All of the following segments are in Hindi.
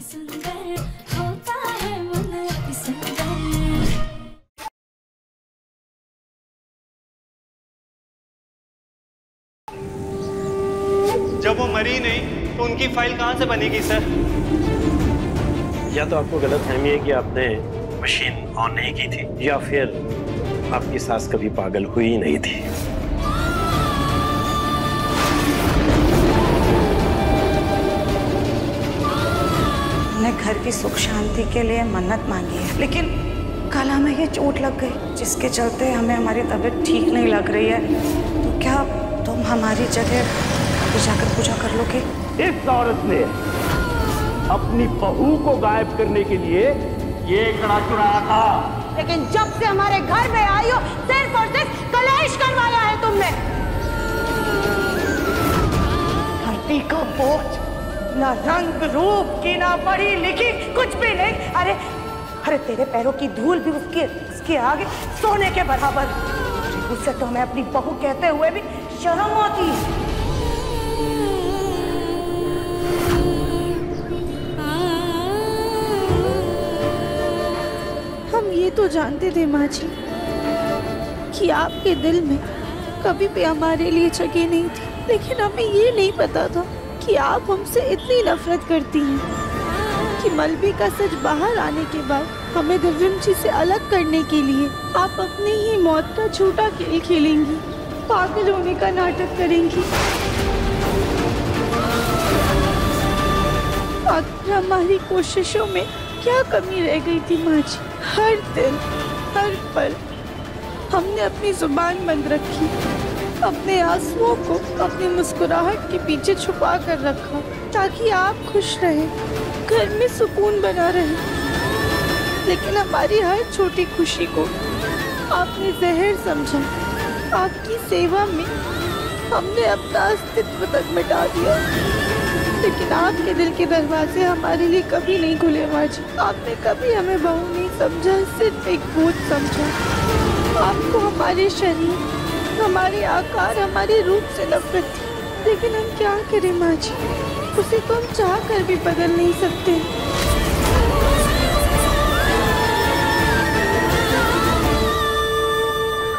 जब वो मरी नहीं तो उनकी फाइल कहाँ से बनेगी सर? या तो आपको गलतफहमी है कि आपने मशीन ऑन नहीं की थी, या फिर आपकी सास कभी पागल हुई नहीं थी। हमने घर की सुख शांति के लिए मन्नत मांगी है, लेकिन कल हमें ये चोट लग गई जिसके चलते हमें हमारी तबीयत ठीक नहीं लग रही है। तो क्या तुम हमारी जगह जाकर पूजा कर लोगे? इस औरत ने अपनी बहू को गायब करने के लिए ये कड़ा चुराया था, लेकिन जब से हमारे घर में आई हो सिर्फ और सिर्फ कलेश करवाया है तुमने। धरती का बोझ, ना रंग रूप की, ना पढ़ी लिखी, कुछ भी नहीं। अरे तेरे पैरों की धूल भी उसके आगे सोने के बराबर। उससे तो हमें अपनी बहू कहते हुए भी शर्म होती है। हम ये तो जानते थे माँ जी कि आपके दिल में कभी भी हमारे लिए जगह नहीं थी, लेकिन हमें ये नहीं पता था कि आप हमसे इतनी नफरत करती हैं कि मलबी का सच बाहर आने के बाद हमें दिव्यम जी से अलग करने के लिए आप अपनी ही मौत का झूठा खेल खेलेंगी, पागल होने का नाटक करेंगी। आखिर हमारी कोशिशों में क्या कमी रह गई थी माँ जी? हर दिन हर पल हमने अपनी जुबान बंद रखी, अपने आंसुओं को अपनी मुस्कुराहट के पीछे छुपा कर रखा ताकि आप खुश रहें, घर में सुकून बना रहे। लेकिन हमारी हर छोटी खुशी को आपने जहर समझा। आपकी सेवा में हमने अपना अस्तित्व तक मिटा दिया, लेकिन आपके दिल के दरवाजे हमारे लिए कभी नहीं खुले माँ जी। आपने कभी हमें बहू नहीं समझा, सिर्फ एक बोझ समझा। आपको हमारे शरीर, हमारे आकार, हमारे रूप से नफरत थी, लेकिन हम क्या करें माँ जी, उसे तो हम चाह कर भी बदल नहीं सकते।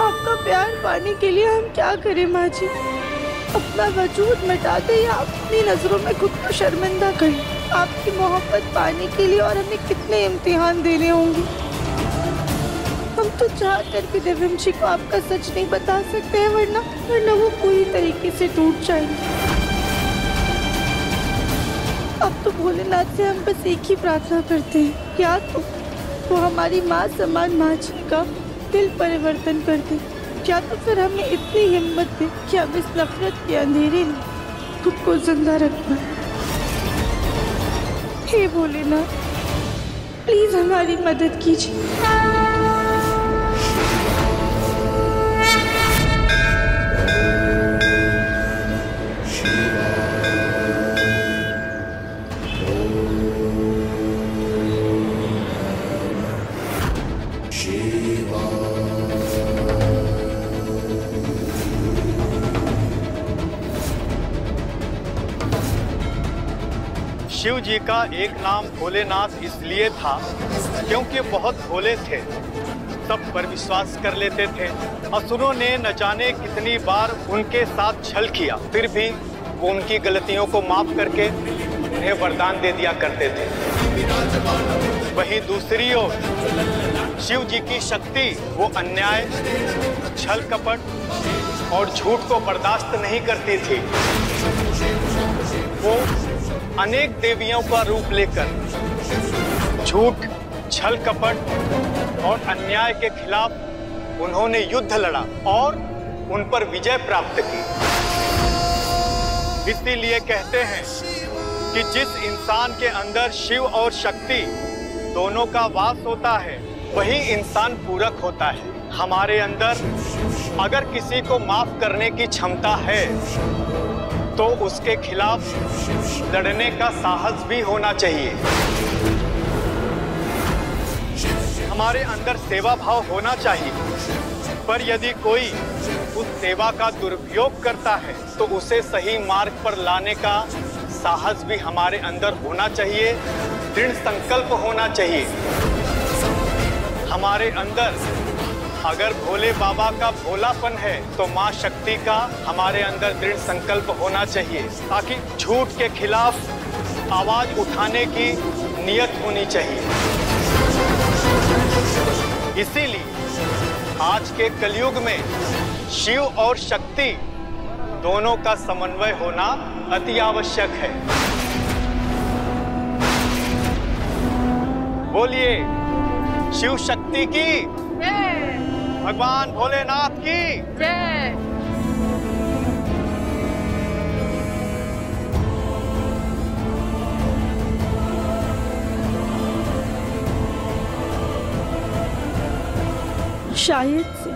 आपका प्यार पाने के लिए हम क्या करें माँ जी? अपना वजूद मिटा दे या अपनी नजरों में खुद को शर्मिंदा करें? आपकी मोहब्बत पाने के लिए और हमें कितने इम्तिहान देने होंगे। हम तो चाह कर भी दिव्यम जी को आपका सच नहीं बता सकते हैं, वरना वो पूरी तरीके से टूट जाएंगे। अब तो भोलेनाथ से हम बस एक ही प्रार्थना करते हैं, या तो वो हमारी माँ समान माँ जी का दिल परिवर्तन कर दे, या तो फिर हमें इतनी हिम्मत दे कि हम इस नफरत के अंधेरे में खुद को जिंदा रख पाए। हे भोलेनाथ, प्लीज हमारी मदद कीजिए। शिव जी का एक नाम भोलेनाथ इसलिए था क्योंकि बहुत भोले थे, सब पर विश्वास कर लेते थे। असुरों ने न जाने कितनी बार उनके साथ छल किया, फिर भी वो उनकी गलतियों को माफ करके उन्हें वरदान दे दिया करते थे। वहीं दूसरी ओर शिव जी की शक्ति, वो अन्याय, छल कपट और झूठ को बर्दाश्त नहीं करती थी। वो अनेक देवियों का रूप लेकर झूठ, छल कपट और अन्याय के खिलाफ उन्होंने युद्ध लड़ा और उन पर विजय प्राप्त की। इसीलिए कहते हैं कि जिस इंसान के अंदर शिव और शक्ति दोनों का वास होता है, वही इंसान पूरक होता है। हमारे अंदर अगर किसी को माफ करने की क्षमता है तो उसके खिलाफ लड़ने का साहस भी होना चाहिए। हमारे अंदर सेवा भाव होना चाहिए, पर यदि कोई उस सेवा का दुरुपयोग करता है तो उसे सही मार्ग पर लाने का साहस भी हमारे अंदर होना चाहिए दृढ़ संकल्प होना चाहिए। हमारे अंदर अगर भोले बाबा का भोलापन है तो माँ शक्ति का हमारे अंदर दृढ़ संकल्प होना चाहिए, ताकि झूठ के खिलाफ आवाज उठाने की नियत होनी चाहिए। इसीलिए आज के कलयुग में शिव और शक्ति दोनों का समन्वय होना अति आवश्यक है। बोलिए शिव शक्ति की जय, भगवान भोलेनाथ की जय। शायद से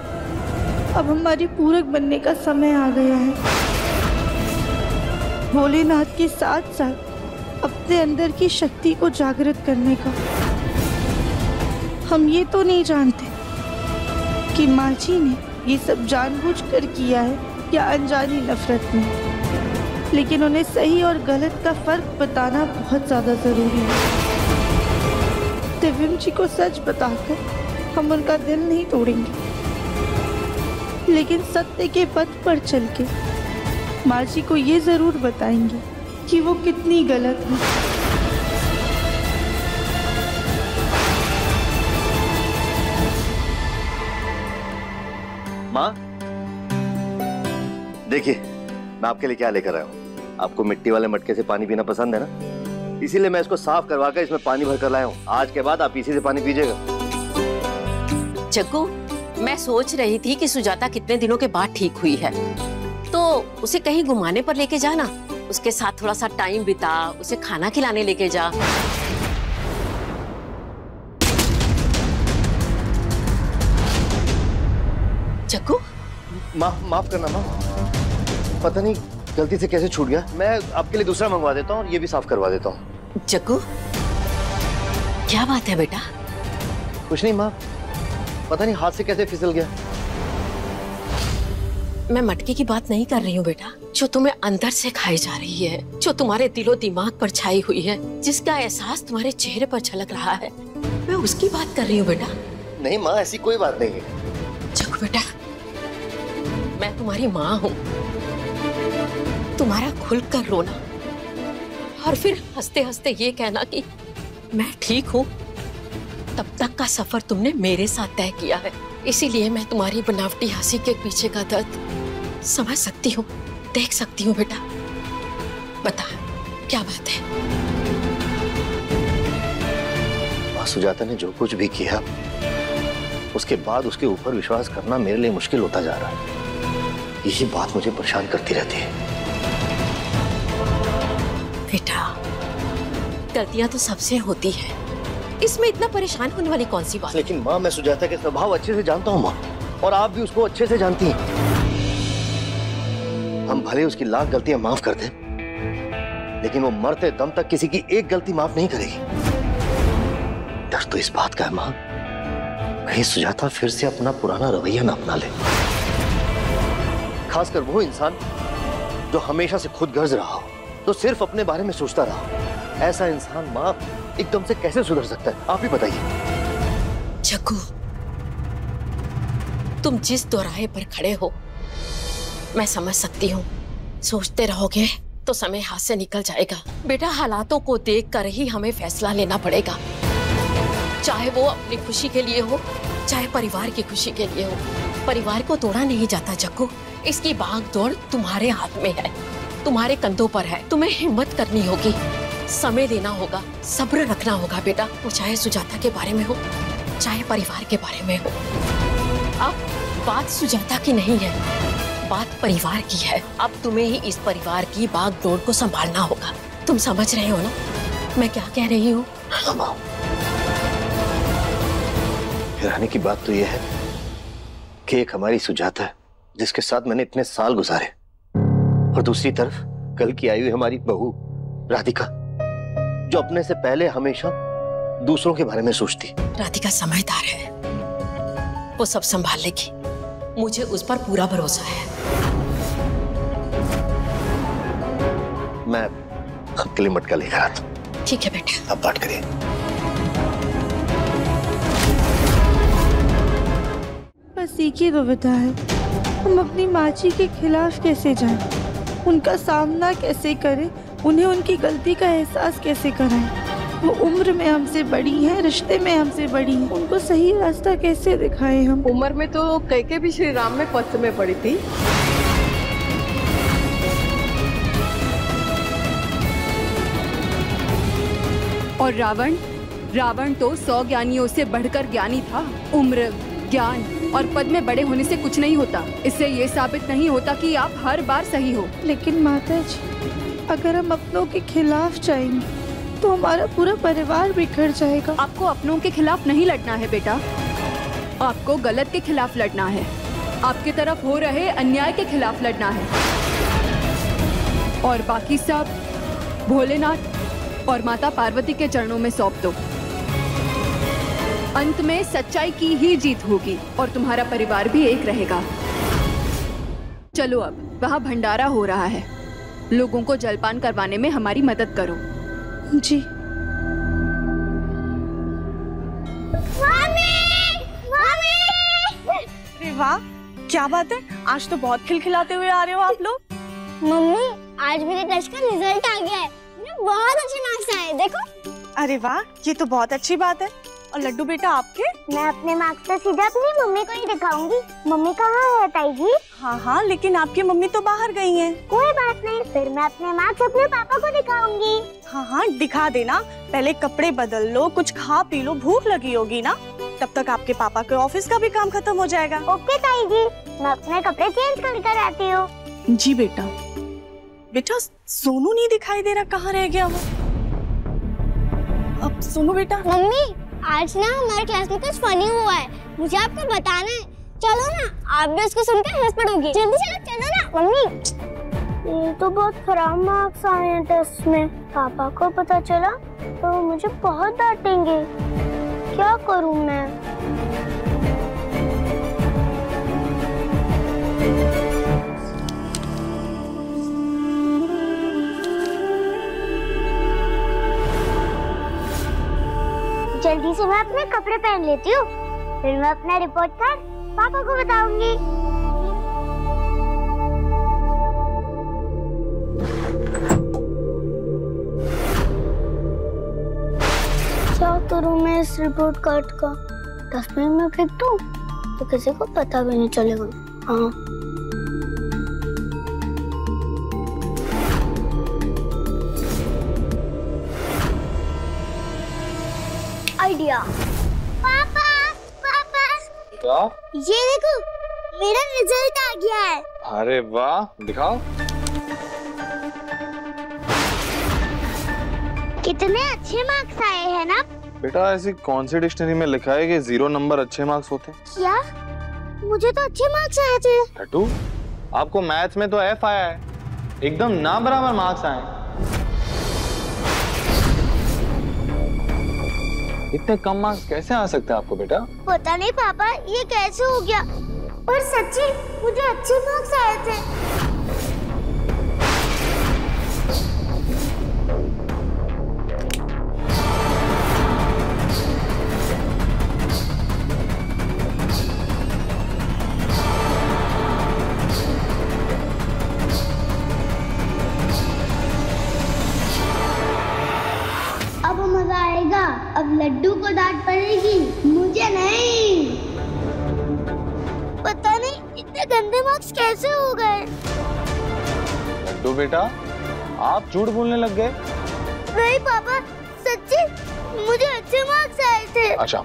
अब हमारी पूरक बनने का समय आ गया है। भोलेनाथ के साथ साथ अपने अंदर की शक्ति को जागृत करने का। हम ये तो नहीं जानते कि माँ जी ने ये सब जानबूझकर किया है या अनजानी नफरत में, लेकिन उन्हें सही और गलत का फर्क बताना बहुत ज्यादा जरूरी है। दिव्यम जी को सच बताकर हम उनका दिल नहीं तोड़ेंगे, लेकिन सत्य के पथ पर चल के माँ जी को ये जरूर बताएंगे कि वो कितनी गलत है। माँ देखिए, मैं आपके लिए क्या लेकर आया हूँ। आपको मिट्टी वाले मटके से पानी पीना पसंद है ना, इसीलिए मैं इसको साफ करवा कर इसमें पानी भर कर लाया हूँ। आज के बाद आप इसी से पानी पीजिएगा। जग्गू, मैं सोच रही थी कि सुजाता कितने दिनों के बाद ठीक हुई है, तो उसे कहीं घुमाने पर लेके जाना, उसके साथ थोड़ा सा टाइम बिता, उसे खाना खिलाने लेके जा। जग्गू, माफ करना माँ, पता नहीं गलती से कैसे छूट गया। मैं आपके लिए दूसरा मंगवा देता हूँ और ये भी साफ करवा देता हूँ। जग्गू, क्या बात है बेटा? कुछ नहीं माँ, पता नहीं हाथ से कैसे फिसल गया। मैं मटके की बात नहीं कर रही हूँ बेटा, जो तुम्हें अंदर से खाई जा रही है, जो तुम्हारे दिलो दिमाग पर छाई हुई है, जिसका एहसास तुम्हारे चेहरे पर झलक रहा है, मैं उसकी बात कर रही हूँ बेटा। नहीं माँ, ऐसी कोई बात नहीं है। जग्गू बेटा, मैं तुम्हारी माँ हूँ। तुम्हारा खुलकर रोना और फिर हंसते हंसते ये कहना कि मैं ठीक हूँ, तब तक का सफर तुमने मेरे साथ तय किया है। इसीलिए मैं तुम्हारी बनावटी हंसी के पीछे का दर्द समझ सकती हूँ, देख सकती हूँ बेटा। बता, क्या बात है? माँ, सुजाता ने जो कुछ भी किया उसके बाद उसके ऊपर विश्वास करना मेरे लिए मुश्किल होता जा रहा है। यही बात मुझे परेशान करती रहती है। बेटा, गलतियां तो सबसे होती है, इसमें इतना परेशान होने वाली कौन सी बात? लेकिन माँ, मैं सुजाता के स्वभाव अच्छे से जानता हूँ माँ, और आप भी उसको अच्छे से जानती हैं। हम भले उसकी लाख गलतियां माफ कर दें, लेकिन वो मरते दम तक किसी की एक गलती माफ नहीं करेगी। डर तो इस बात का है माँ, कहीं सुजाता फिर से अपना पुराना रवैया न अपना ले। खासकर वो इंसान जो हमेशा से खुद गर्ज रहा हो, तो सिर्फ अपने बारे में सोचता रहा। ऐसा इंसान माँ एकदम से कैसे सुधर सकता है, आप ही बताइए। जग्गू, तुम जिस दोराहे पर खड़े हो मैं समझ सकती हूँ। सोचते रहोगे तो समय हाथ से निकल जाएगा। बेटा, हालातों को देखकर ही हमें फैसला लेना पड़ेगा, चाहे वो अपनी खुशी के लिए हो, चाहे परिवार की खुशी के लिए हो। परिवार को तोड़ा नहीं जाता जग्गू, इसकी भाग दौड़ तुम्हारे हाथ में है, तुम्हारे कंधों पर है। तुम्हें हिम्मत करनी होगी, समय देना होगा, सब्र रखना होगा बेटा। वो चाहे सुजाता के बारे में हो, चाहे परिवार के बारे में हो। अब बात सुजाता की नहीं है, बात परिवार की है। अब तुम्हें ही इस परिवार की बागडोर को संभालना होगा। तुम समझ रहे हो ना मैं क्या कह रही हूँ? हैरानी की बात तो यह है कि एक हमारी सुजाता है जिसके साथ मैंने इतने साल गुजारे, और दूसरी तरफ कल की आई हुई हमारी बहू राधिका, जो अपने से पहले हमेशा दूसरों के बारे में सोचती। राधिका समझदार है, वो सब संभाल लेगी, मुझे उस पर पूरा भरोसा है। मैं आपके लिए मटका लेकर आता हूं। ठीक है बेटा। अब बात करिए। बस एक ही दुविधा है, हम अपनी माँ जी के खिलाफ कैसे जाएं, उनका सामना कैसे करें, उन्हें उनकी गलती का एहसास कैसे कराएं। वो उम्र में हमसे बड़ी हैं, रिश्ते में हमसे बड़ी हैं, उनको सही रास्ता कैसे दिखाएं हम। उम्र में तो कैके भी श्री राम में पस्त में पड़ी थी। और रावण तो 100 ज्ञानियों से बढ़कर ज्ञानी था। उम्र, ज्ञान और पद में बड़े होने से कुछ नहीं होता। इससे ये साबित नहीं होता कि आप हर बार सही हो। लेकिन माता जी, अगर हम अपनों के खिलाफ जाएंगे तो हमारा पूरा परिवार बिखर जाएगा। आपको अपनों के खिलाफ नहीं लड़ना है बेटा, आपको गलत के खिलाफ लड़ना है। आपके तरफ हो रहे अन्याय के खिलाफ लड़ना है। और बाकी सब भोलेनाथ और माता पार्वती के चरणों में सौंप दो। अंत में सच्चाई की ही जीत होगी और तुम्हारा परिवार भी एक रहेगा। चलो अब वहाँ भंडारा हो रहा है, लोगों को जलपान करवाने में हमारी मदद करो। जी। अरे वाह, क्या बात है, आज तो बहुत खिलखिलाते हुए आ रहे हो आप लोग। मम्मी, आज मेरे टेस्ट का रिजल्ट आ गया है, मुझे बहुत अच्छे मार्क्स आए, देखो। अरे वाह, ये तो बहुत अच्छी बात है। और लड्डू बेटा आपके? मैं अपने मार्क्स तो सीधा अपनी मम्मी को ही दिखाऊंगी। मम्मी कहाँ है ताई जी? हाँ, लेकिन आपकी मम्मी तो बाहर गई हैं। कोई बात नहीं, फिर मैं अपने मार्क्स अपने पापा को दिखाऊंगी। हाँ, दिखा देना। पहले कपड़े बदल लो, कुछ खा पी लो, भूख लगी होगी ना। तब तक आपके पापा के ऑफिस का भी काम खत्म हो जाएगा। ओके ताई जी, मैं अपने कपड़े चेंज कर आती हूँ। जी बेटा। बेटा सोनू नहीं दिखाई दे रहा, कहाँ रह गया वो? अब सोनू बेटा। मम्मी, आज ना हमारे क्लास में कुछ फनी हुआ है, मुझे आपको बताना है। चलो ना, आप भी उसको सुनकर हंस पड़ोगी। जल्दी चलो ना मम्मी। ये तो बहुत खराब मार्क्स आए हैं टेस्ट में। पापा को पता चला तो मुझे बहुत डांटेंगे। क्या करूं मैं? जल्दी से मैं अपने कपड़े पहन लेती हूँ, फिर मैं अपना रिपोर्ट कार्ड पापा को बताऊंगी। क्या करूँ मैं इस रिपोर्ट कार्ड का? डस्टबिन में फेंक दूँ तो किसी को पता भी नहीं चलेगा। हाँ, आइडिया। पापा, क्या? ये देखो, मेरा रिजल्ट आ गया है। अरे वाह, दिखाओ। कितने अच्छे मार्क्स आए हैं ना? बेटा ऐसी कौन सी डिक्शनरी में लिखा है कि 0 नंबर अच्छे मार्क्स होते हैं? क्या? मुझे तो अच्छे मार्क्स आए थे। टट्टू, आपको मैथ्स में तो F आया है, एकदम ना बराबर मार्क्स आए। इतने कम मार्क्स कैसे आ सकते हैं आपको बेटा? पता नहीं पापा, ये कैसे हो गया, पर सच्ची मुझे अच्छे मार्क्स आए थे। अब मजा आएगा। अब लड्डू को डांट पड़ेगी, मुझे नहीं। पता नहीं इतने गंदे मार्क्स कैसे हो गए। लड्डू बेटा, आप झूठ बोलने लग गए। नहीं पापा, सच्ची मुझे अच्छे मार्क्स आए थे। अच्छा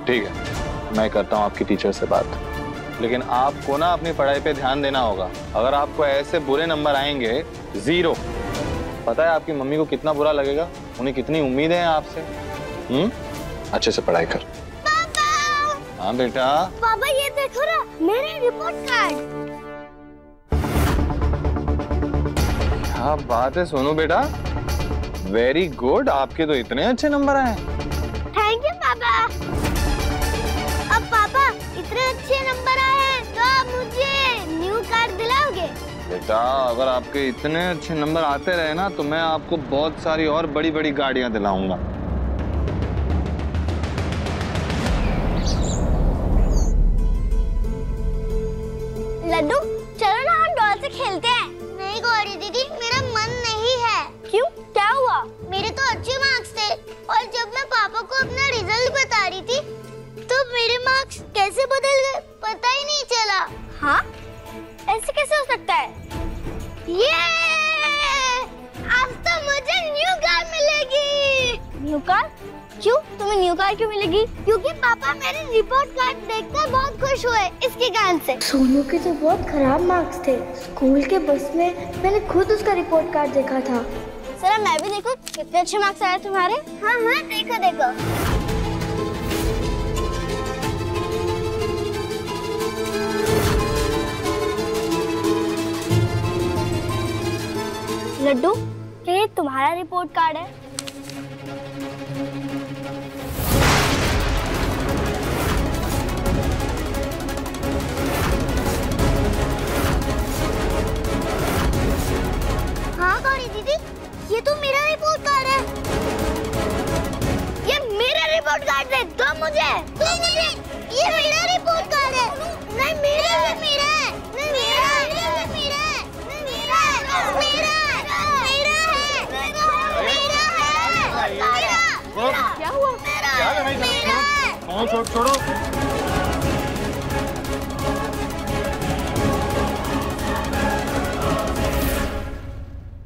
ठीक है, मैं करता हूँ आपकी टीचर से बात, लेकिन आपको ना अपनी पढ़ाई पे ध्यान देना होगा। अगर आपको ऐसे बुरे नंबर आएंगे 0, पता है आपकी मम्मी को कितना बुरा लगेगा, उन्हें कितनी उम्मीदें हैं आपसे। अच्छे से पढ़ाई कर। पापा। हाँ बेटा। पापा ये देखो ना, मेरा रिपोर्ट कार्ड। क्या बात है सोनू बेटा, वेरी गुड, आपके तो इतने अच्छे नंबर आए। थैंक यू पापा। अब पापा इतने अच्छे नंबर आए हैं तो आप मुझे न्यू कार्ड दिलाओगे? बेटा अगर आपके इतने अच्छे नंबर आते रहे ना तो मैं आपको बहुत सारी और बड़ी बड़ी गाड़ियां दिलाऊंगा। लड्डू चलो ना हम डॉल से खेलते हैं। नहीं गौरी दीदी मेरा मन नहीं है। क्यों, क्या हुआ? मेरे तो अच्छे मार्क्स थे और जब मैं पापा को अपना रिजल्ट बता रही थी तो मेरे मार्क्स कैसे बदल गए पता ही नहीं चला। हाँ, ऐसे कैसे हो सकता है? ये आज तो मुझे न्यू कार मिलेगी। New car? क्यों, तुम्हें न्यू कार क्यों मिलेगी? क्योंकि पापा मेरे रिपोर्ट कार्ड देखकर बहुत खुश हुए इसके कारण से। सोनू के तो बहुत खराब मार्क्स थे। स्कूल के बस में मैंने खुद उसका रिपोर्ट कार्ड देखा था। जरा मैं भी देखो कितने अच्छे मार्क्स आए तुम्हारे। हाँ हाँ देखो देखो। लड्डू ये तुम्हारा रिपोर्ट कार्ड है? हाँ गौरी दीदी ये तो मेरा रिपोर्ट कार्ड है। ये मेरा रिपोर्ट कार्ड है। दो मुझे। ये मेरा रिपोर्ट कार्ड है। नहीं मेरा है, मेरा है। नहीं मेरा है, मेरा है, मेरा है, मेरा है। क्या हुआ? छोड़ो।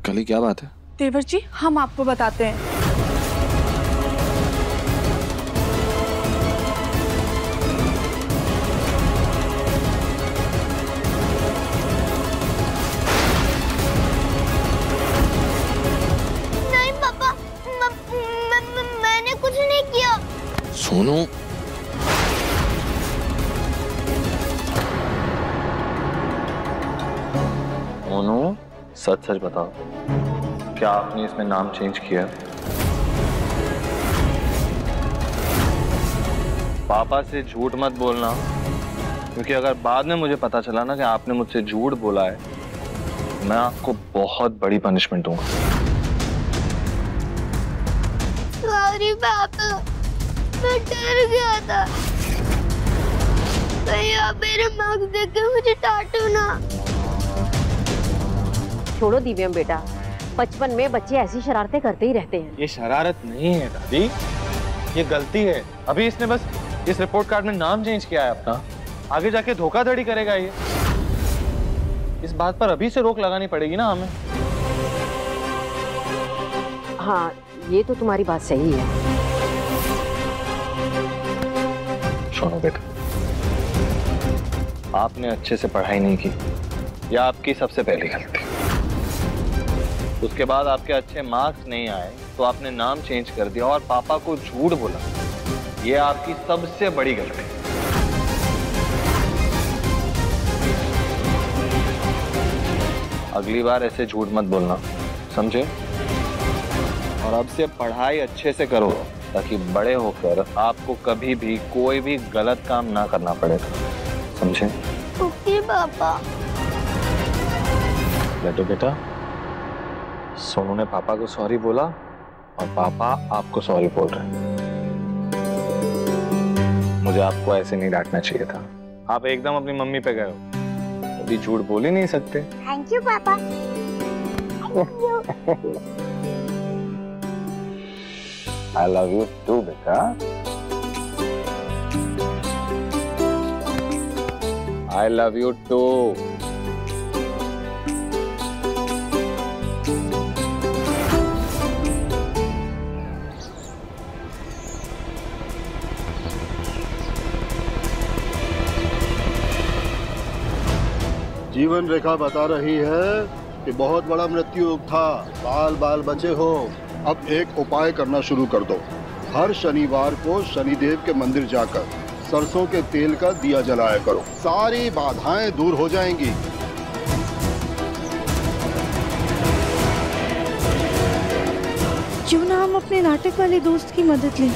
कली क्या बात है? देवर जी हम आपको बताते हैं। नहीं पापा, मैंने कुछ नहीं किया। सोनू सच सच बताओ, क्या आपने इसमें नाम चेंज किया? पापा से झूठ मत बोलना, क्योंकि अगर बाद में मुझे पता चला ना कि आपने मुझसे झूठ बोला है, मैं आपको बहुत बड़ी पनिशमेंट दूंगा। सॉरी पापा, मैं डर गया था। कहीं आप मेरे मार्क्स देख के मुझे डांटो ना। छोड़ो दिव्यम बेटा, बचपन में बच्चे ऐसी शरारतें करते ही रहते हैं। ये शरारत नहीं है दादी, ये गलती है। अभी इसने बस इस रिपोर्ट कार्ड में नाम चेंज किया है अपना, आगे जाके धोखाधड़ी करेगा ये। इस बात पर अभी से रोक लगानी पड़ेगी ना हमें। हाँ ये तो तुम्हारी बात सही है। सुनो बेटा, आपने अच्छे से पढ़ाई नहीं की, यह आपकी सबसे पहली गलती। उसके बाद आपके अच्छे मार्क्स नहीं आए तो आपने नाम चेंज कर दिया और पापा को झूठ बोला, यह आपकी सबसे बड़ी गलती। अगली बार ऐसे झूठ मत बोलना, समझे? और अब से पढ़ाई अच्छे से करो ताकि बड़े होकर आपको कभी भी कोई भी गलत काम ना करना पड़ेगा, समझे? ओके पापा। बैठो बेटा। सोनू ने पापा को सॉरी बोला और पापा आपको सॉरी बोल रहे हैं। मुझे आपको ऐसे नहीं डांटना चाहिए था। आप एकदम अपनी मम्मी पे गए हो, अभी झूठ बोल ही नहीं सकते। थैंक यू पापा। I love you too, बेटा। I love you too। जीवन रेखा बता रही है कि बहुत बड़ा मृत्यु था, बाल बाल बचे हो। अब एक उपाय करना शुरू कर दो। हर शनिवार को शनिदेव के मंदिर जाकर सरसों के तेल का दिया जलाया करो, सारी बाधाएं दूर हो जाएंगी। क्यों ना हम अपने नाटक वाले दोस्त की मदद लें?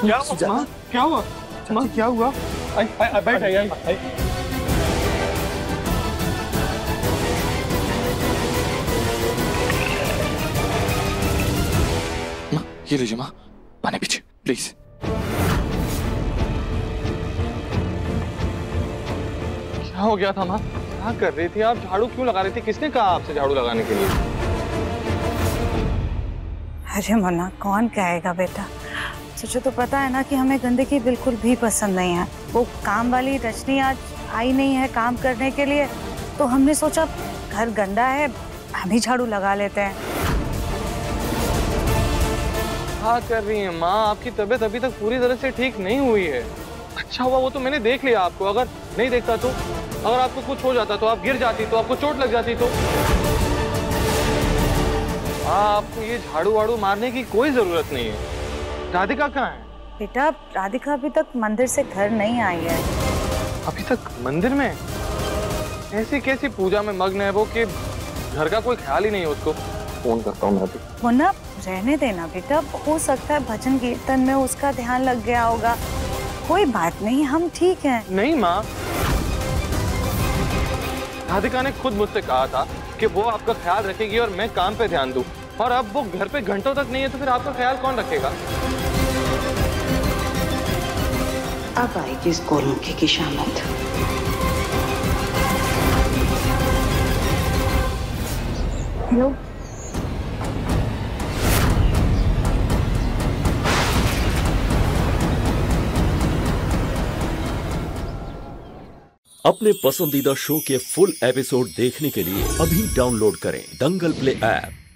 क्या हुआ माँ? क्या हुआ माँ? क्या हुआ? बैठ आई। माँ ये लीजिए माँ, पानी पीछे प्लीज। क्या हो गया था माँ? क्या कर रही थी आप? झाड़ू क्यों लगा रही थी? किसने कहा आपसे झाड़ू लगाने के लिए? अरे मुन्ना, कौन कहेगा बेटा। तुझे तो पता है ना कि हमें गंदगी बिल्कुल भी पसंद नहीं है। वो काम वाली रजनी आज आई नहीं है काम करने के लिए, तो हमने सोचा घर गंदा है, हम ही झाड़ू लगा लेते हैं। क्या कर रही है माँ? आपकी तबीयत अभी तक पूरी तरह से ठीक नहीं हुई है। अच्छा हुआ वो तो मैंने देख लिया आपको, अगर नहीं देखता तो, अगर आपको कुछ हो जाता तो, आप गिर जाती तो, आपको चोट लग जाती तो। आपको ये झाड़ू वाड़ू मारने की कोई जरूरत नहीं है। राधिका कहाँ है? बेटा राधिका अभी तक मंदिर से घर नहीं आई है। अभी तक मंदिर में? ऐसी कैसी पूजा में मग्न है वो कि घर का कोई ख्याल ही नहीं है उसको। फोन करता हूँ मैं अभी। मुन्ना रहने देना बेटा, हो सकता है भजन कीर्तन में उसका ध्यान लग गया होगा। कोई बात नहीं, हम ठीक हैं। नहीं माँ, राधिका ने खुद मुझसे कहा था कि वो आपका ख्याल रखेगी और मैं काम पे ध्यान दूं, और अब वो घर पे घंटों तक नहीं है तो फिर आपका ख्याल कौन रखेगा? अब आएगी इस गोलमुखी की शामत। हेलो, अपने पसंदीदा शो के फुल एपिसोड देखने के लिए अभी डाउनलोड करें दंगल प्ले ऐप।